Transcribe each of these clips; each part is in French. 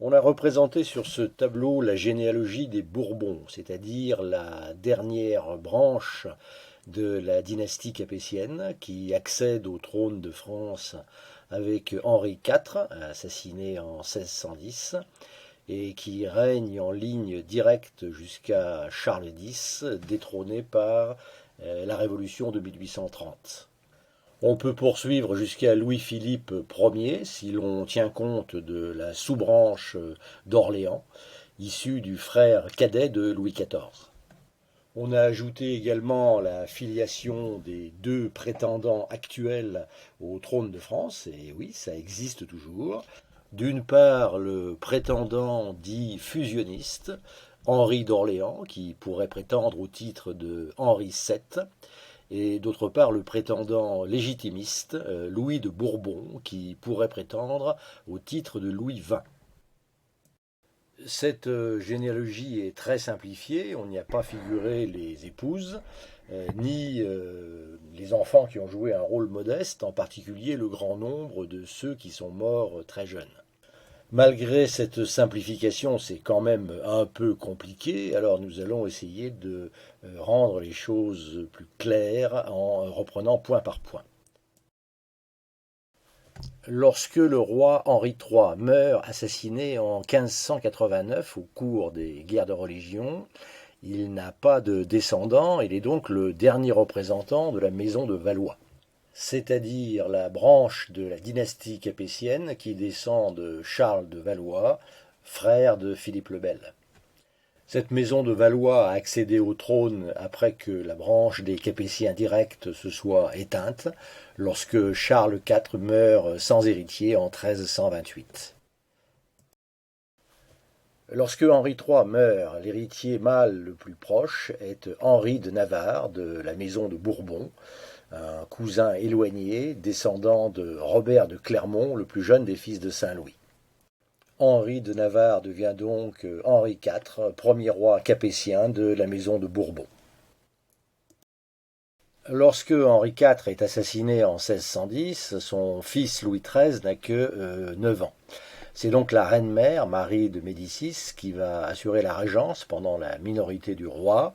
On a représenté sur ce tableau la généalogie des Bourbons, c'est-à-dire la dernière branche de la dynastie capétienne qui accède au trône de France avec Henri IV, assassiné en 1610, et qui règne en ligne directe jusqu'à Charles X, détrôné par la Révolution de 1830. On peut poursuivre jusqu'à Louis-Philippe Ier si l'on tient compte de la sous-branche d'Orléans, issue du frère cadet de Louis XIV. On a ajouté également la filiation des deux prétendants actuels au trône de France, et oui, ça existe toujours. D'une part, le prétendant dit fusionniste, Henri d'Orléans, qui pourrait prétendre au titre de Henri VII, et d'autre part le prétendant légitimiste, Louis de Bourbon, qui pourrait prétendre au titre de Louis XX. Cette généalogie est très simplifiée, on n'y a pas figuré les épouses, ni les enfants qui ont joué un rôle modeste, en particulier le grand nombre de ceux qui sont morts très jeunes. Malgré cette simplification, c'est quand même un peu compliqué, alors nous allons essayer de rendre les choses plus claires en reprenant point par point. Lorsque le roi Henri III meurt assassiné en 1589 au cours des guerres de religion, il n'a pas de descendant, il est donc le dernier représentant de la maison de Valois, c'est-à-dire la branche de la dynastie capétienne qui descend de Charles de Valois, frère de Philippe le Bel. Cette maison de Valois a accédé au trône après que la branche des Capétiens directs se soit éteinte, lorsque Charles IV meurt sans héritier en 1328. Lorsque Henri III meurt, l'héritier mâle le plus proche est Henri de Navarre de la maison de Bourbon, un cousin éloigné, descendant de Robert de Clermont, le plus jeune des fils de Saint-Louis. Henri de Navarre devient donc Henri IV, premier roi capétien de la maison de Bourbon. Lorsque Henri IV est assassiné en 1610, son fils Louis XIII n'a que 9 ans. C'est donc la reine-mère, Marie de Médicis, qui va assurer la régence pendant la minorité du roi,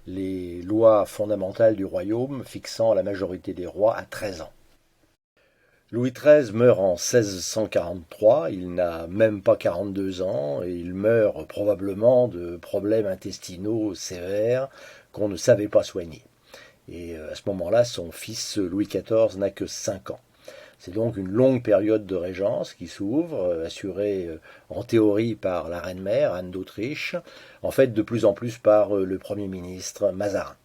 les lois fondamentales du royaume fixant la majorité des rois à 13 ans. Louis XIII meurt en 1643, il n'a même pas 42 ans et il meurt probablement de problèmes intestinaux sévères qu'on ne savait pas soigner. Et à ce moment-là, son fils Louis XIV n'a que 5 ans. C'est donc une longue période de régence qui s'ouvre, assurée en théorie par la reine-mère, Anne d'Autriche, en fait de plus en plus par le Premier ministre Mazarin.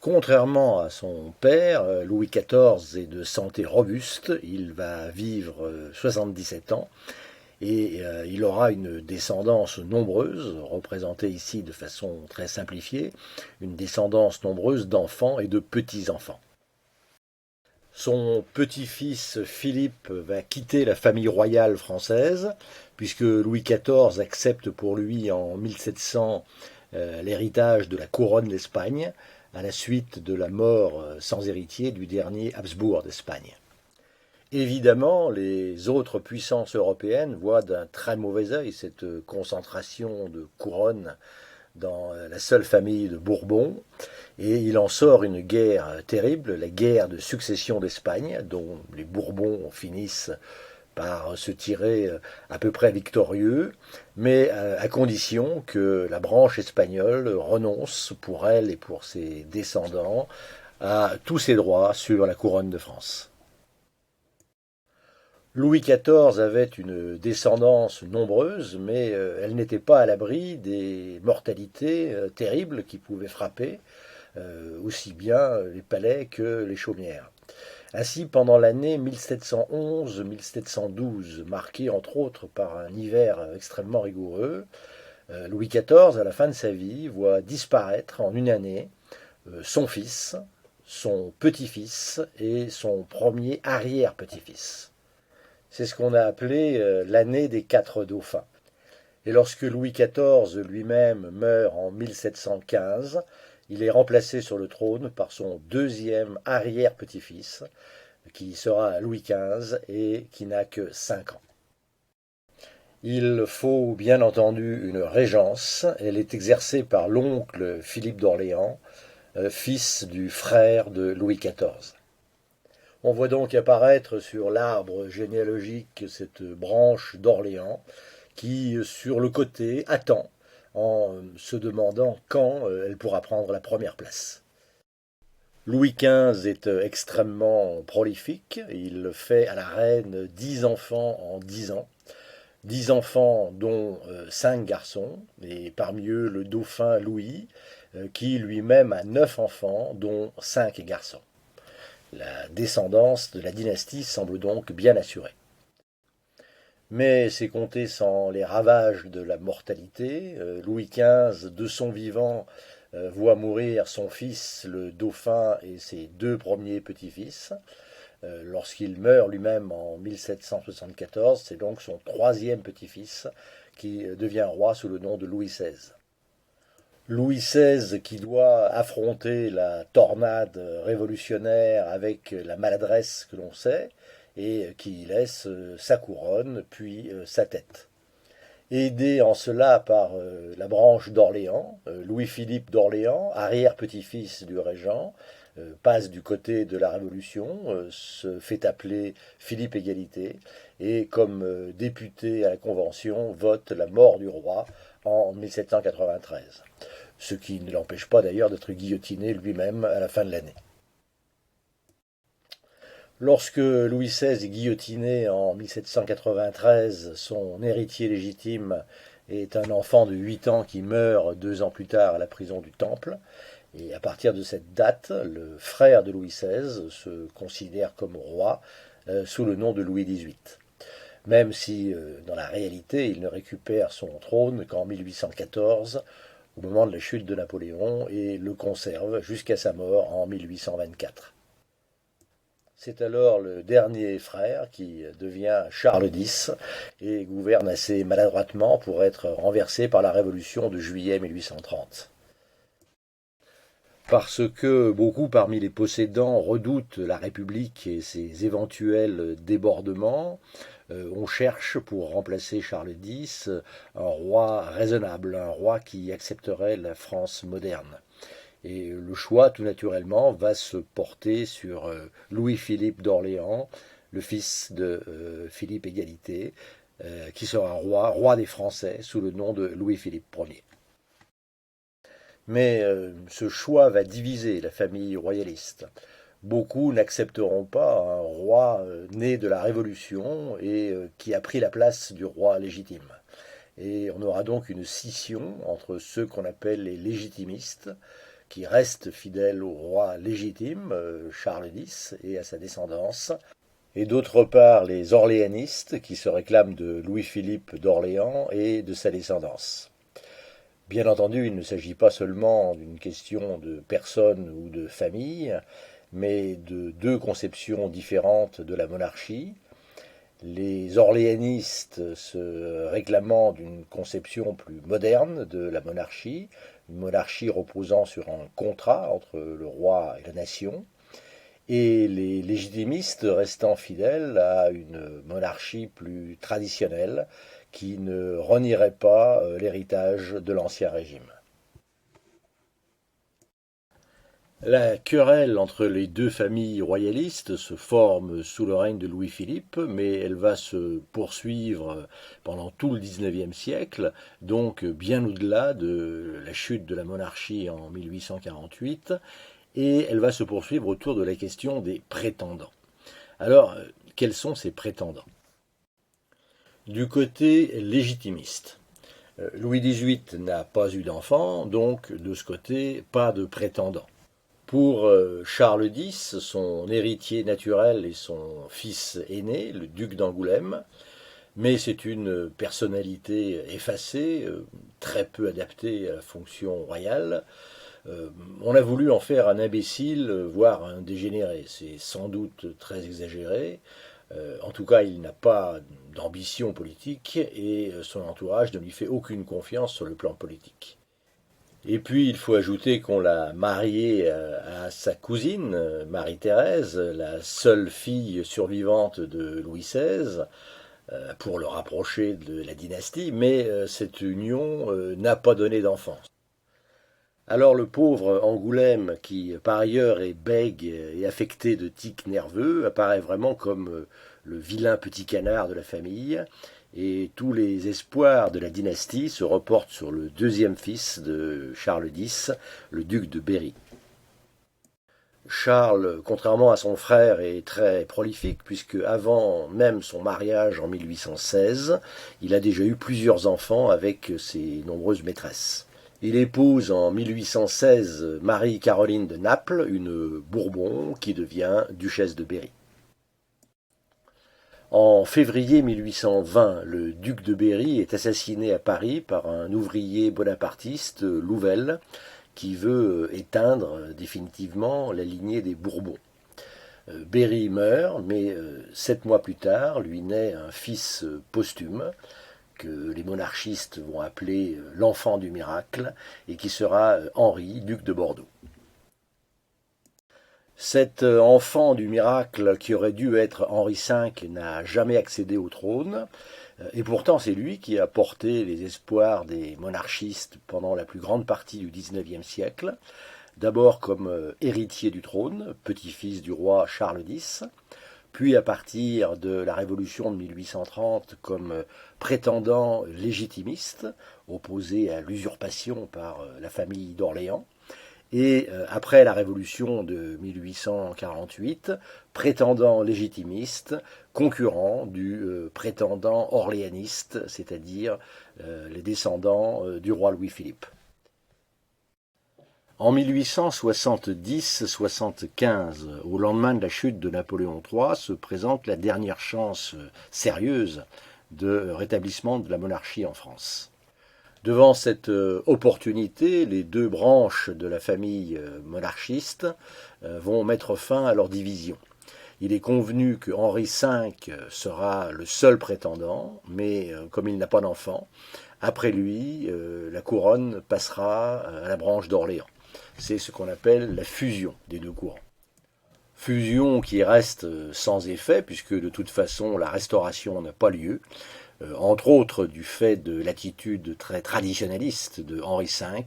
Contrairement à son père, Louis XIV est de santé robuste, il va vivre 77 ans et il aura une descendance nombreuse, représentée ici de façon très simplifiée, une descendance nombreuse d'enfants et de petits-enfants. Son petit-fils Philippe va quitter la famille royale française, puisque Louis XIV accepte pour lui en 1700 l'héritage de la couronne d'Espagne, à la suite de la mort sans héritier du dernier Habsbourg d'Espagne. Évidemment, les autres puissances européennes voient d'un très mauvais œil cette concentration de couronnes dans la seule famille de Bourbon, et il en sort une guerre terrible, la guerre de succession d'Espagne, dont les Bourbons finissent par se tirer à peu près victorieux, mais à condition que la branche espagnole renonce pour elle et pour ses descendants à tous ses droits sur la couronne de France. Louis XIV avait une descendance nombreuse, mais elle n'était pas à l'abri des mortalités terribles qui pouvaient frapper, aussi bien les palais que les chaumières. Ainsi, pendant l'année 1711-1712, marquée entre autres par un hiver extrêmement rigoureux, Louis XIV, à la fin de sa vie, voit disparaître en une année son fils, son petit-fils et son premier arrière-petit-fils. C'est ce qu'on a appelé l'année des quatre dauphins. Et lorsque Louis XIV lui-même meurt en 1715, il est remplacé sur le trône par son deuxième arrière-petit-fils, qui sera Louis XV et qui n'a que 5 ans. Il faut bien entendu une régence. Elle est exercée par l'oncle Philippe d'Orléans, fils du frère de Louis XIV. On voit donc apparaître sur l'arbre généalogique cette branche d'Orléans qui, sur le côté, attend en se demandant quand elle pourra prendre la première place. Louis XV est extrêmement prolifique. Il fait à la reine 10 enfants en 10 ans. 10 enfants dont 5 garçons, et parmi eux le dauphin Louis, qui lui-même a 9 enfants dont 5 garçons. La descendance de la dynastie semble donc bien assurée. Mais c'est compté sans les ravages de la mortalité. Louis XV, de son vivant, voit mourir son fils, le dauphin, et ses 2 premiers petits-fils. Lorsqu'il meurt lui-même en 1774, c'est donc son 3e petit-fils qui devient roi sous le nom de Louis XVI. Louis XVI qui doit affronter la tornade révolutionnaire avec la maladresse que l'on sait et qui laisse sa couronne puis sa tête. Aidé en cela par la branche d'Orléans, Louis-Philippe d'Orléans, arrière-petit-fils du régent, passe du côté de la Révolution, se fait appeler Philippe Égalité, et comme député à la Convention, vote la mort du roi en 1793, ce qui ne l'empêche pas d'ailleurs d'être guillotiné lui-même à la fin de l'année. Lorsque Louis XVI est guillotiné en 1793, son héritier légitime est un enfant de 8 ans qui meurt 2 ans plus tard à la prison du Temple. Et à partir de cette date, le frère de Louis XVI se considère comme roi sous le nom de Louis XVIII. Même si, dans la réalité, il ne récupère son trône qu'en 1814, au moment de la chute de Napoléon, et le conserve jusqu'à sa mort en 1824. C'est alors le dernier frère qui devient Charles X et gouverne assez maladroitement pour être renversé par la Révolution de juillet 1830. Parce que beaucoup parmi les possédants redoutent la République et ses éventuels débordements, on cherche pour remplacer Charles X un roi raisonnable, un roi qui accepterait la France moderne. Et le choix, tout naturellement, va se porter sur Louis-Philippe d'Orléans, le fils de Philippe Égalité, qui sera roi des Français, sous le nom de Louis-Philippe Ier. Mais ce choix va diviser la famille royaliste. Beaucoup n'accepteront pas un roi né de la Révolution et qui a pris la place du roi légitime. Et on aura donc une scission entre ceux qu'on appelle les légitimistes, qui restent fidèles au roi légitime, Charles X, et à sa descendance, et d'autre part les orléanistes, qui se réclament de Louis-Philippe d'Orléans et de sa descendance. Bien entendu, il ne s'agit pas seulement d'une question de personne ou de famille, mais de 2 conceptions différentes de la monarchie. Les orléanistes se réclamant d'une conception plus moderne de la monarchie, une monarchie reposant sur un contrat entre le roi et la nation, et les légitimistes restant fidèles à une monarchie plus traditionnelle qui ne renierait pas l'héritage de l'Ancien Régime. La querelle entre les 2 familles royalistes se forme sous le règne de Louis-Philippe, mais elle va se poursuivre pendant tout le XIXe siècle, donc bien au-delà de la chute de la monarchie en 1848, et elle va se poursuivre autour de la question des prétendants. Alors, quels sont ces prétendants ? Du côté légitimiste, Louis XVIII n'a pas eu d'enfant, donc de ce côté, pas de prétendant. Pour Charles X, son héritier naturel est son fils aîné, le duc d'Angoulême, mais c'est une personnalité effacée, très peu adaptée à la fonction royale. On a voulu en faire un imbécile, voire un dégénéré. C'est sans doute très exagéré. En tout cas, il n'a pas d'ambition politique et son entourage ne lui fait aucune confiance sur le plan politique. Et puis, il faut ajouter qu'on l'a marié à sa cousine, Marie-Thérèse, la seule fille survivante de Louis XVI, pour le rapprocher de la dynastie, mais cette union n'a pas donné d'enfant. Alors le pauvre Angoulême, qui par ailleurs est bègue et affecté de tics nerveux, apparaît vraiment comme le vilain petit canard de la famille, et tous les espoirs de la dynastie se reportent sur le deuxième fils de Charles X, le duc de Berry. Charles, contrairement à son frère, est très prolifique puisque avant même son mariage en 1816, il a déjà eu plusieurs enfants avec ses nombreuses maîtresses. Il épouse en 1816 Marie-Caroline de Naples, une Bourbon qui devient duchesse de Berry. En février 1820, le duc de Berry est assassiné à Paris par un ouvrier bonapartiste, Louvel, qui veut éteindre définitivement la lignée des Bourbons. Berry meurt, mais 7 mois plus tard, lui naît un fils posthume, que les monarchistes vont appeler l'enfant du miracle, et qui sera Henri, duc de Bordeaux. Cet enfant du miracle qui aurait dû être Henri V n'a jamais accédé au trône, et pourtant c'est lui qui a porté les espoirs des monarchistes pendant la plus grande partie du XIXe siècle, d'abord comme héritier du trône, petit-fils du roi Charles X, puis à partir de la Révolution de 1830 comme prétendant légitimiste, opposé à l'usurpation par la famille d'Orléans, et après la Révolution de 1848, prétendant légitimiste, concurrent du prétendant orléaniste, c'est-à-dire les descendants du roi Louis-Philippe. En 1870-75, au lendemain de la chute de Napoléon III, se présente la dernière chance sérieuse de rétablissement de la monarchie en France. Devant cette opportunité, les deux branches de la famille monarchiste vont mettre fin à leur division. Il est convenu que Henri V sera le seul prétendant, mais comme il n'a pas d'enfant, après lui, la couronne passera à la branche d'Orléans. C'est ce qu'on appelle la fusion des deux courants. Fusion qui reste sans effet, puisque de toute façon la restauration n'a pas lieu, entre autres du fait de l'attitude très traditionnaliste de Henri V,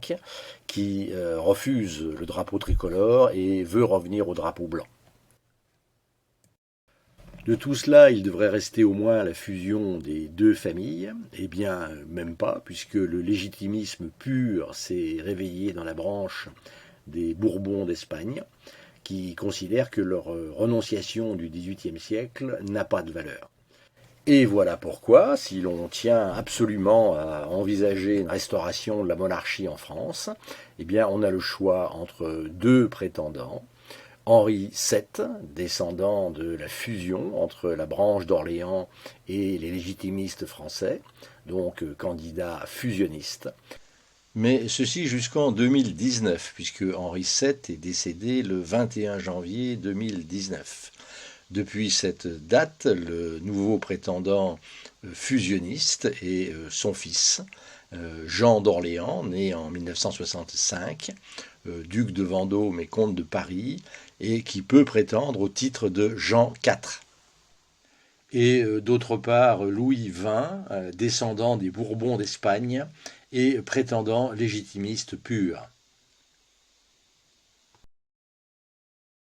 qui refuse le drapeau tricolore et veut revenir au drapeau blanc. De tout cela, il devrait rester au moins la fusion des deux familles, eh bien même pas, puisque le légitimisme pur s'est réveillé dans la branche des Bourbons d'Espagne, qui considèrent que leur renonciation du XVIIIe siècle n'a pas de valeur. Et voilà pourquoi, si l'on tient absolument à envisager une restauration de la monarchie en France, eh bien on a le choix entre deux prétendants. Henri VII, descendant de la fusion entre la branche d'Orléans et les légitimistes français, donc candidat fusionniste. Mais ceci jusqu'en 2019, puisque Henri VII est décédé le 21 janvier 2019. Depuis cette date, le nouveau prétendant fusionniste est son fils, Jean d'Orléans, né en 1965, duc de Vendôme et comte de Paris, et qui peut prétendre au titre de Jean IV. Et d'autre part, Louis XX, descendant des Bourbons d'Espagne et prétendant légitimiste pur.